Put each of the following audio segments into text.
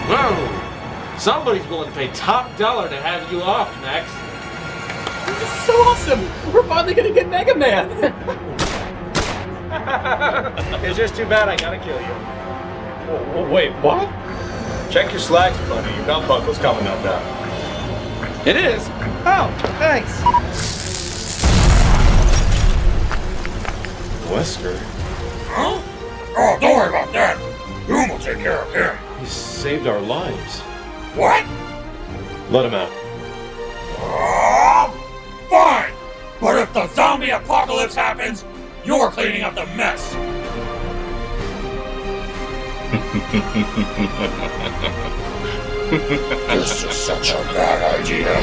Whoa! Somebody's willing to pay top dollar to have you off, Max. This is so awesome! We're finally gonna get Mega Man! It's just too bad I gotta kill you. Wait, what? Check your slacks, buddy. Your belt buckle's coming up now. It is? Oh, thanks. Wesker? Huh? Oh, don't worry about that. Doom will take care of him. He saved our lives. What? Let him out. Fine! But if the zombie apocalypse happens, you're cleaning up the mess! This is such a bad idea.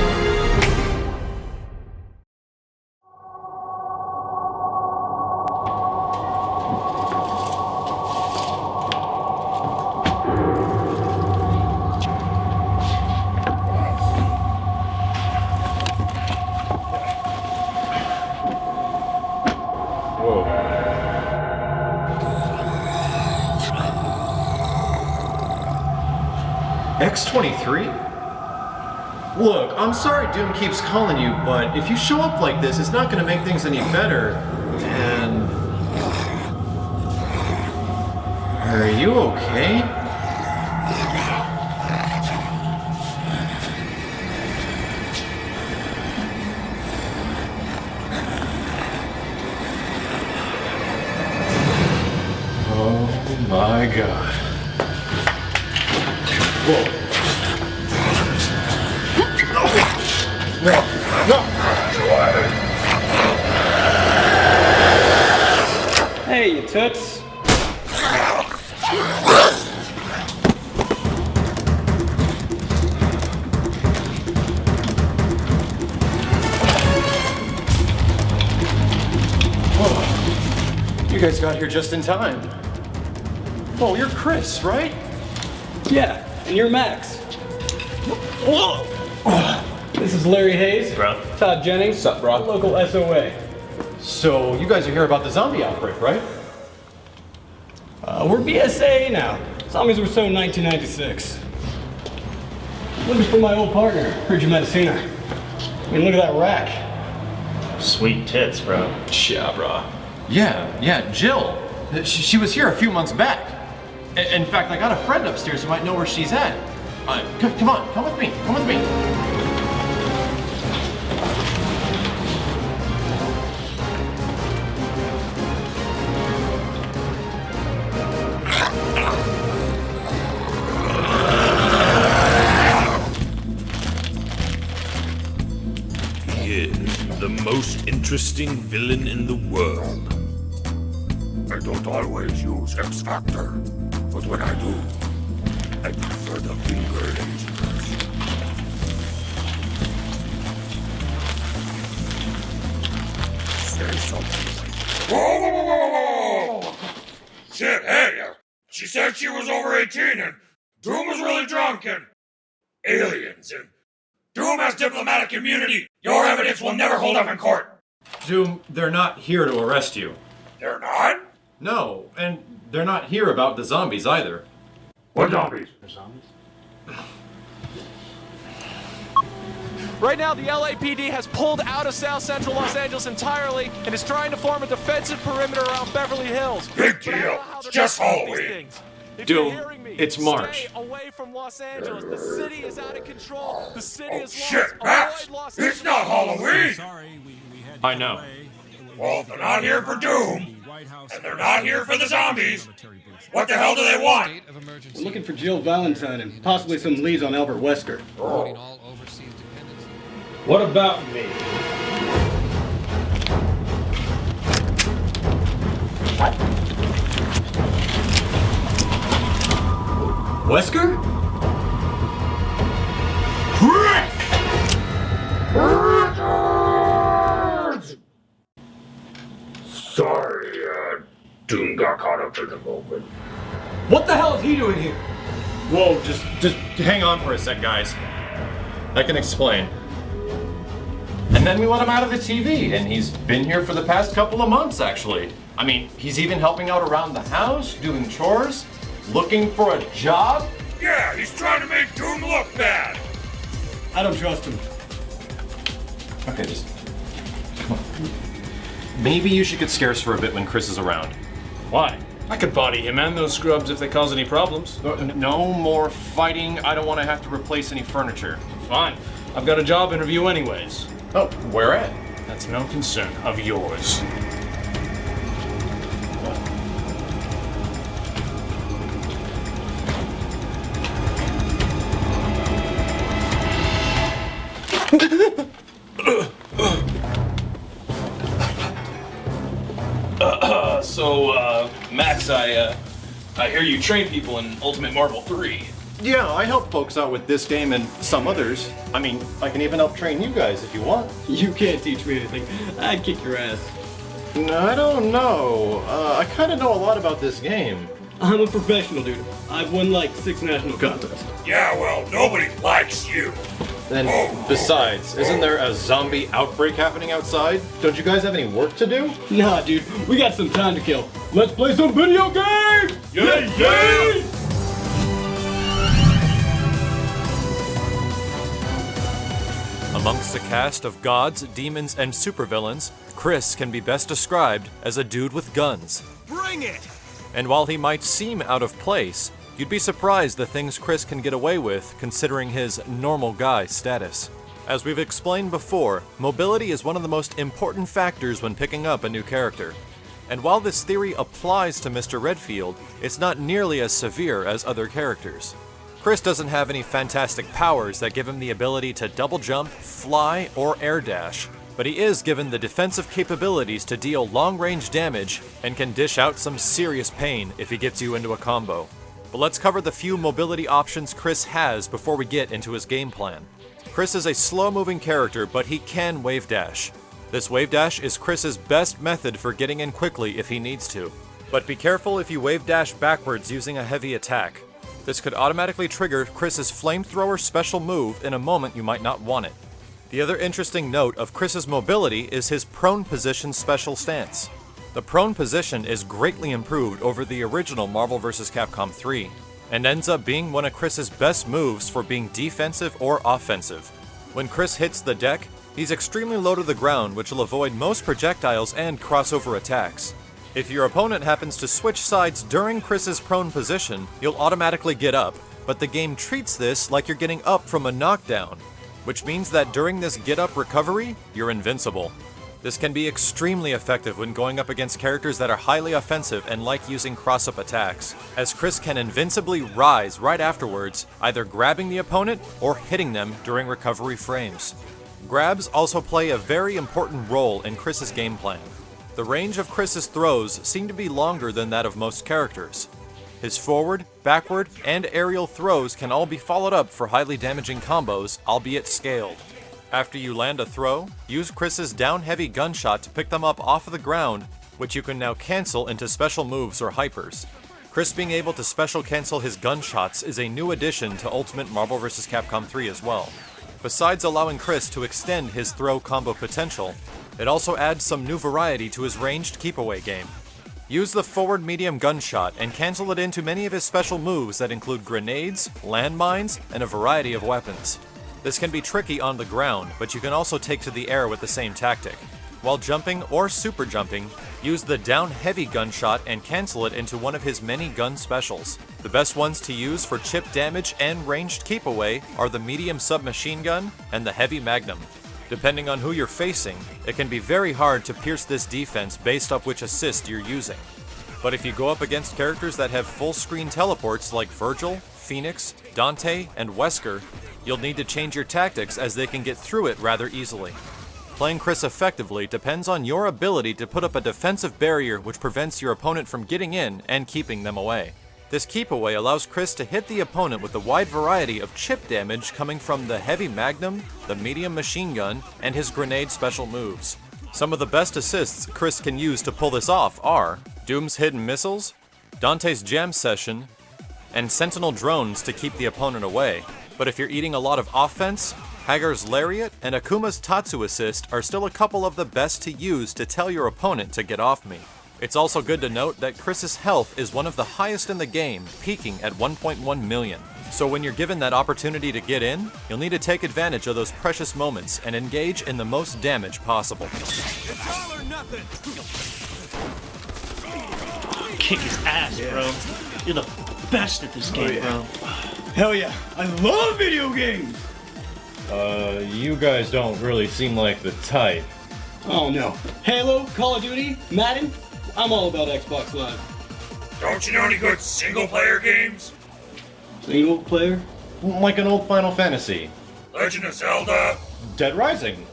X-23? Look, I'm sorry Doom keeps calling you, but if you show up like this, it's not gonna make things any better. And... Are you okay? Oh my God. Whoa. Hey, you toots. Whoa. You guys got here just in time. Oh, you're Chris, right? Yeah, and you're Max. Whoa! This is Larry Hayes. Bro. Todd Jennings. Sup, bro? Local SOA. So, you guys are here about the zombie outbreak, right? We're BSA now. Zombies were so in 1996. Looking for my old partner. Heard you met a sooner. I mean, look at that rack. Sweet tits, bro. Yeah, bro. Yeah, Jill. She was here a few months back. In fact, I got a friend upstairs who might know where she's at. Come on, come with me, come with me. He is the most interesting villain in the world. I don't always use X Factor, but when I do, I prefer the finger lasers. Say something like, whoa! Shit, hey, she said she was over 18 and Doom was really drunk and aliens and Doom has diplomatic immunity. Your evidence will never hold up in court. Doom, they're not here to arrest you. They're not? No, and they're not here about the zombies either. What zombies? Zombies? Right now, the LAPD has pulled out of South Central Los Angeles entirely and is trying to form a defensive perimeter around Beverly Hills. Big deal. It's just Halloween. Doom, it's March. Stay away from Los Angeles. The city is out of control. The city is lost. Shit, Max! Avoid Los It's not Halloween! I know. Well, if they're not here for Doom, and they're not here for the zombies, what the hell do they want? We're looking for Jill Valentine and possibly some leads on Albert Wesker. What about me? Wesker? Sorry, Doom got caught up in the moment. What the hell is he doing here? Whoa, just hang on for a sec, guys. I can explain. And then we let him out of the TV, and he's been here for the past couple of months, actually. I mean, he's even helping out around the house, doing chores, looking for a job. Yeah, he's trying to make Doom look bad. I don't trust him. Okay, just come on. Maybe you should get scarce for a bit when Chris is around. Why? I could body him and those scrubs if they cause any problems. No more fighting. I don't want to have to replace any furniture. Fine. I've got a job interview anyways. Oh, where at? That's no concern of yours. Max, I hear you train people in Ultimate Marvel 3. Yeah, I help folks out with this game and some others. I mean, I can even help train you guys if you want. You can't teach me anything. I'd kick your ass. No, I don't know. I kind of know a lot about this game. I'm a professional, dude. I've won like 6 national contests. Yeah, well, nobody likes you. And besides, isn't there a zombie outbreak happening outside? Don't you guys have any work to do? Nah, dude. We got some time to kill. Let's play some video games! Yay, yay! Amongst a cast of gods, demons, and supervillains, Chris can be best described as a dude with guns. Bring it! And while he might seem out of place, you'd be surprised the things Chris can get away with considering his normal guy status. As we've explained before, mobility is one of the most important factors when picking up a new character. And while this theory applies to Mr. Redfield, it's not nearly as severe as other characters. Chris doesn't have any fantastic powers that give him the ability to double jump, fly, or air dash, but he is given the defensive capabilities to deal long-range damage and can dish out some serious pain if he gets you into a combo. But let's cover the few mobility options Chris has before we get into his game plan. Chris is a slow-moving character, but he can wave dash. This wave dash is Chris's best method for getting in quickly if he needs to. But be careful if you wave dash backwards using a heavy attack. This could automatically trigger Chris's Flamethrower special move in a moment you might not want it. The other interesting note of Chris's mobility is his prone position special stance. The prone position is greatly improved over the original Marvel vs. Capcom 3, and ends up being one of Chris's best moves for being defensive or offensive. When Chris hits the deck, he's extremely low to the ground, which will avoid most projectiles and crossover attacks. If your opponent happens to switch sides during Chris's prone position, you'll automatically get up, but the game treats this like you're getting up from a knockdown, which means that during this get-up recovery, you're invincible. This can be extremely effective when going up against characters that are highly offensive and like using cross-up attacks, as Chris can invincibly rise right afterwards, either grabbing the opponent or hitting them during recovery frames. Grabs also play a very important role in Chris's game plan. The range of Chris's throws seem to be longer than that of most characters. His forward, backward, and aerial throws can all be followed up for highly damaging combos, albeit scaled. After you land a throw, use Chris's down-heavy Gunshot to pick them up off of the ground, which you can now cancel into special moves or hypers. Chris being able to special cancel his Gunshots is a new addition to Ultimate Marvel vs. Capcom 3 as well. Besides allowing Chris to extend his throw combo potential, it also adds some new variety to his ranged keep-away game. Use the forward medium Gunshot and cancel it into many of his special moves that include grenades, landmines, and a variety of weapons. This can be tricky on the ground, but you can also take to the air with the same tactic. While jumping or super jumping, use the down heavy Gunshot and cancel it into one of his many gun specials. The best ones to use for chip damage and ranged keep away are the medium submachine gun and the heavy magnum. Depending on who you're facing, it can be very hard to pierce this defense based off which assist you're using. But if you go up against characters that have full screen teleports like Virgil, Phoenix, Dante, and Wesker, you'll need to change your tactics as they can get through it rather easily. Playing Chris effectively depends on your ability to put up a defensive barrier which prevents your opponent from getting in and keeping them away. This keep away allows Chris to hit the opponent with a wide variety of chip damage coming from the heavy magnum, the medium machine gun, and his grenade special moves. Some of the best assists Chris can use to pull this off are Doom's hidden missiles, Dante's jam session, and sentinel drones to keep the opponent away. But if you're eating a lot of offense, Hagar's lariat and Akuma's Tatsu assist are still a couple of the best to use to tell your opponent to get off me. It's also good to note that Chris's health is one of the highest in the game, peaking at 1.1 million. So when you're given that opportunity to get in, you'll need to take advantage of those precious moments and engage in the most damage possible. Kick his ass, bro. You're the best at this game, bro. Hell yeah, I love video games! You guys don't really seem like the type. Oh no. Halo, Call of Duty, Madden, I'm all about Xbox Live. Don't you know any good single-player games? Single player? Like an old Final Fantasy. Legend of Zelda? Dead Rising.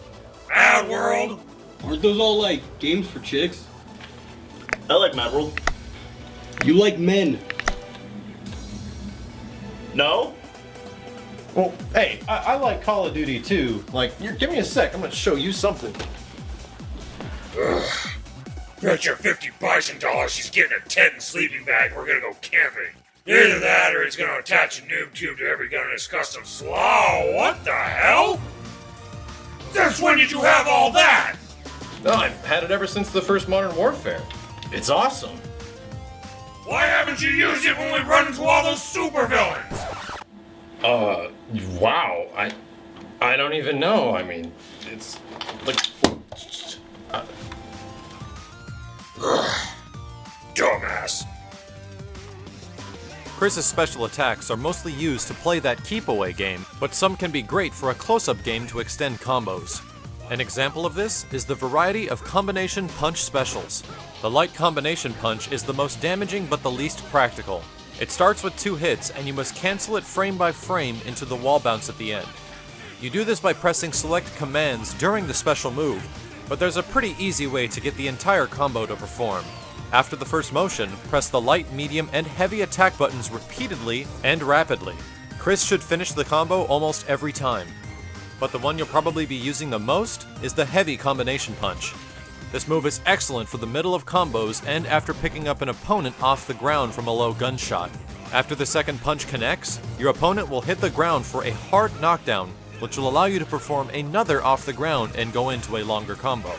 Mad World? Aren't those all like games for chicks? I like Mad World. You like men. No? Well, hey, I like Call of Duty too. Like, give me a sec, I'm gonna show you something. Ugh. Bet your 50 bison dollars she's getting a 10 sleeping bag we're gonna go camping. Either that or he's gonna attach a noob tube to every gun in his custom slaw. What the hell? Since when did you have all that? No, I've had it ever since the first Modern Warfare. It's awesome. Why haven't you used it when we run into all those supervillains? Wow. I don't even know. I mean, it's like... Dumbass. Chris's special attacks are mostly used to play that keep-away game, but some can be great for a close-up game to extend combos. An example of this is the variety of combination punch specials. The light combination punch is the most damaging but the least practical. It starts with 2 hits and you must cancel it frame by frame into the wall bounce at the end. You do this by pressing select commands during the special move, but there's a pretty easy way to get the entire combo to perform. After the first motion, press the light, medium, and heavy attack buttons repeatedly and rapidly. Chris should finish the combo almost every time. But the one you'll probably be using the most is the heavy combination punch. This move is excellent for the middle of combos and after picking up an opponent off the ground from a low gunshot. After the second punch connects, your opponent will hit the ground for a hard knockdown, which will allow you to perform another off the ground and go into a longer combo.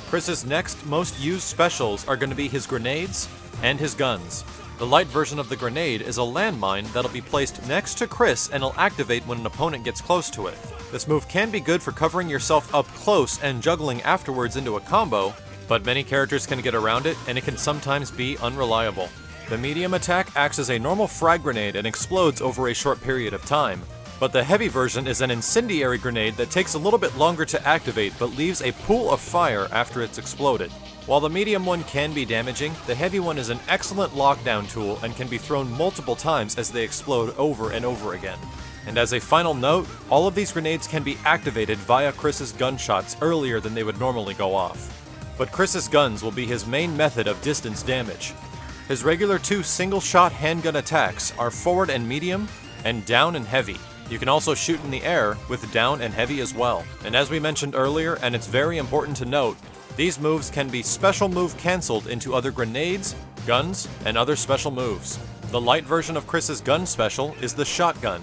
Chris's next most used specials are going to be his grenades and his guns. The light version of the grenade is a landmine that'll be placed next to Chris and will activate when an opponent gets close to it. This move can be good for covering yourself up close and juggling afterwards into a combo, but many characters can get around it and it can sometimes be unreliable. The medium attack acts as a normal frag grenade and explodes over a short period of time, but the heavy version is an incendiary grenade that takes a little bit longer to activate but leaves a pool of fire after it's exploded. While the medium one can be damaging, the heavy one is an excellent lockdown tool and can be thrown multiple times as they explode over and over again. And as a final note, all of these grenades can be activated via Chris's gunshots earlier than they would normally go off. But Chris's guns will be his main method of distance damage. His regular 2 single-shot handgun attacks are forward and medium, and down and heavy. You can also shoot in the air with down and heavy as well. And as we mentioned earlier, and it's very important to note, these moves can be special move cancelled into other grenades, guns, and other special moves. The light version of Chris's gun special is the shotgun.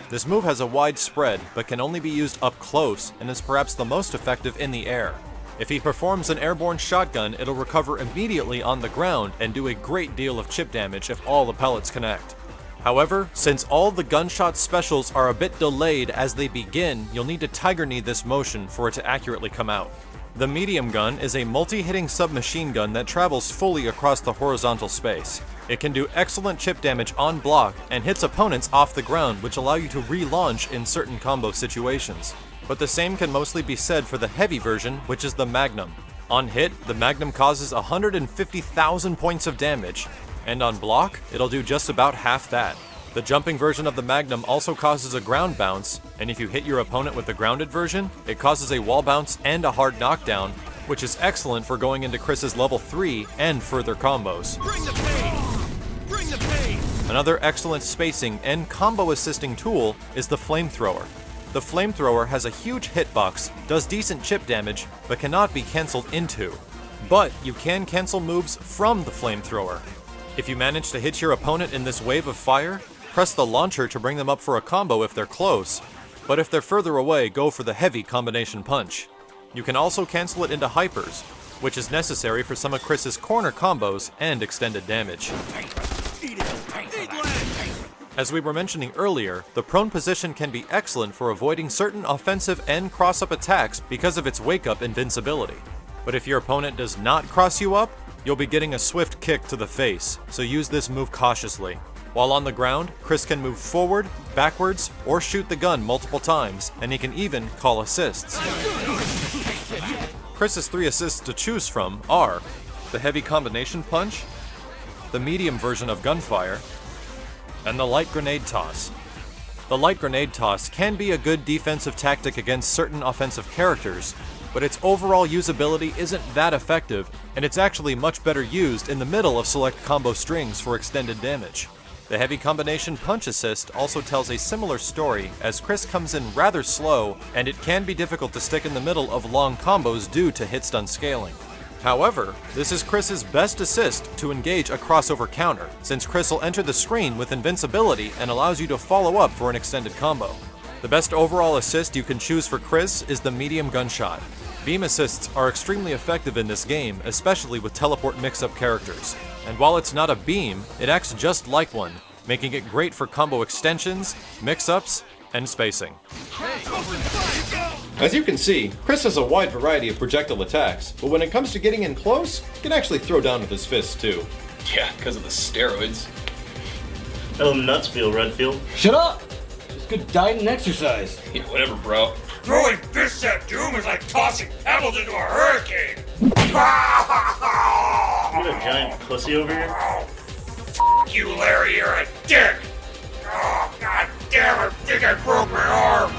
This move has a wide spread, but can only be used up close and is perhaps the most effective in the air. If he performs an airborne shotgun, it'll recover immediately on the ground and do a great deal of chip damage if all the pellets connect. However, since all the gunshot specials are a bit delayed as they begin, you'll need to tiger knee this motion for it to accurately come out. The medium gun is a multi-hitting submachine gun that travels fully across the horizontal space. It can do excellent chip damage on block and hits opponents off the ground, which allow you to relaunch in certain combo situations. But the same can mostly be said for the heavy version, which is the Magnum. On hit, the Magnum causes 150,000 points of damage, and on block, it'll do just about half that. The jumping version of the Magnum also causes a ground bounce, and if you hit your opponent with the grounded version, it causes a wall bounce and a hard knockdown, which is excellent for going into Chris's level 3 and further combos. Bring the pain! Bring the pain! Another excellent spacing and combo assisting tool is the Flamethrower. The Flamethrower has a huge hitbox, does decent chip damage, but cannot be cancelled into. But you can cancel moves from the Flamethrower. If you manage to hit your opponent in this wave of fire, press the launcher to bring them up for a combo if they're close, but if they're further away, go for the heavy combination punch. You can also cancel it into hypers, which is necessary for some of Chris's corner combos and extended damage. As we were mentioning earlier, the prone position can be excellent for avoiding certain offensive and cross-up attacks because of its wake-up invincibility. But if your opponent does not cross you up, you'll be getting a swift kick to the face, so use this move cautiously. While on the ground, Chris can move forward, backwards, or shoot the gun multiple times, and he can even call assists. Chris's 3 assists to choose from are the heavy combination punch, the medium version of gunfire, and the light grenade toss. The light grenade toss can be a good defensive tactic against certain offensive characters, but its overall usability isn't that effective, and it's actually much better used in the middle of select combo strings for extended damage. The heavy combination punch assist also tells a similar story, as Chris comes in rather slow, and it can be difficult to stick in the middle of long combos due to hit stun scaling. However, this is Chris's best assist to engage a crossover counter, since Chris will enter the screen with invincibility and allows you to follow up for an extended combo. The best overall assist you can choose for Chris is the medium gunshot. Beam assists are extremely effective in this game, especially with teleport mix-up characters. And while it's not a beam, it acts just like one, making it great for combo extensions, mix-ups, and spacing. As you can see, Chris has a wide variety of projectile attacks, but when it comes to getting in close, he can actually throw down with his fists too. Yeah, because of the steroids. How do nuts feel, Redfield? Shut up! It's good diet and exercise. Yeah, whatever, bro. Throwing fists at Doom is like tossing pebbles into a hurricane. You a giant pussy over here? Oh, f*** you, Larry, you're a dick. Oh, god damn it, I think I broke my arm.